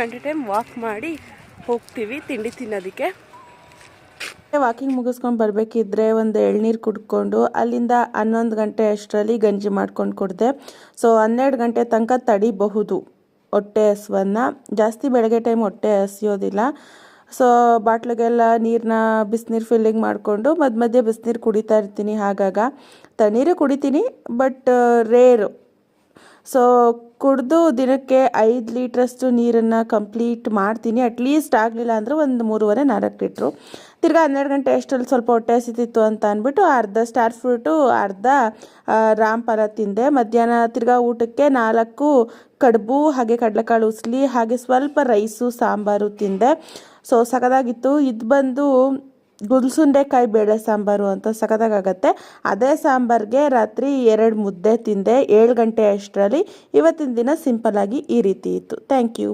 ಗಂಟೆ time walk ಮಾಡಿ ಹೋಗ್ತೀವಿ ತಿಂಡಿ ತಿನ್ನೋದಕ್ಕೆ. ವಾಕಿಂಗ್ ಮುಗಿಸ್ಕೊಂಡು ಬರಬೇಕಿದ್ರೆ ಒಂದು ಎಳ್ನೀರು ಕುಡ್ಕೊಂಡು ಅಲ್ಲಿಂದ 11 ಗಂಟೆ ಅಷ್ಟರಲ್ಲಿ ಗಂಜಿ ಮಾಡ್ಕೊಂಡು ಕುಡಿದೆ. ಸೊ 12 ಗಂಟೆ ತನಕ ತಡಿಬಹುದು ಹೊಟ್ಟೆ ಹಸುವನ್ನು. ಜಾಸ್ತಿ ಬೆಳಗ್ಗೆ ಟೈಮ್ ಹೊಟ್ಟೆ ಹಸಿಯೋದಿಲ್ಲ. ಸೊ ಬಾಟ್ಲಿಗೆಲ್ಲ ಬಿಸಿನೀರು ಫಿಲ್ಲಿಂಗ್ ಮಾಡಿಕೊಂಡು ಮಧ್ಯ ಮಧ್ಯೆ ಬಿಸಿನೀರು ಕುಡಿತಾ ಇರ್ತೀನಿ. ಆಗಾಗ ತಣ್ಣೀರು ಕುಡಿತೀನಿ, ಬಟ್ ರೇರು. ಸೊ ಕುಡಿದು ದಿನಕ್ಕೆ 5 ಲೀಟ್ರಷ್ಟು ನೀರನ್ನು ಕಂಪ್ಲೀಟ್ ಮಾಡ್ತೀನಿ. ಅಟ್ಲೀಸ್ಟ್ ಆಗಲಿಲ್ಲ ಅಂದರೆ ಒಂದು 3.5-4 ಲೀಟ್ರು. ತಿರ್ಗಾ 12 ಗಂಟೆ ಅಷ್ಟರಲ್ಲಿ ಸ್ವಲ್ಪ ಹೊಟ್ಟೆ ಹಸಿತಿತ್ತು ಅಂತ ಅಂದ್ಬಿಟ್ಟು ಅರ್ಧ ಸ್ಟಾರ್ ಫ್ರೂಟು, ಅರ್ಧ ರಾಮಫಲ ತಿಂದೆ. ಮಧ್ಯಾಹ್ನ ತಿರ್ಗಾ ಊಟಕ್ಕೆ 4 ಕಡುಬು, ಹಾಗೆ ಕಡಲೆಕಾಳು ಉಸ್ಲಿ, ಹಾಗೆ ಸ್ವಲ್ಪ ರೈಸು ಸಾಂಬಾರು ತಿಂದೆ. ಸೊ ಸಖತ್ತಾಗಿತ್ತು. ಇದು ಬಂದು ಗುಲ್ಸುಂಡೆಕಾಯಿ ಬೇಳೆ ಸಾಂಬಾರು ಅಂತ ಸಖತ್ತಾಗತ್ತೆ. ಅದೇ ಸಾಂಬಾರಿಗೆ ರಾತ್ರಿ 2 ಮುದ್ದೆ ತಿಂದೆ 7 ಗಂಟೆ ಅಷ್ಟರಲ್ಲಿ. ಇವತ್ತಿನ ದಿನ ಸಿಂಪಲ್ಲಾಗಿ ಈ ರೀತಿ ಇತ್ತು. Thank you.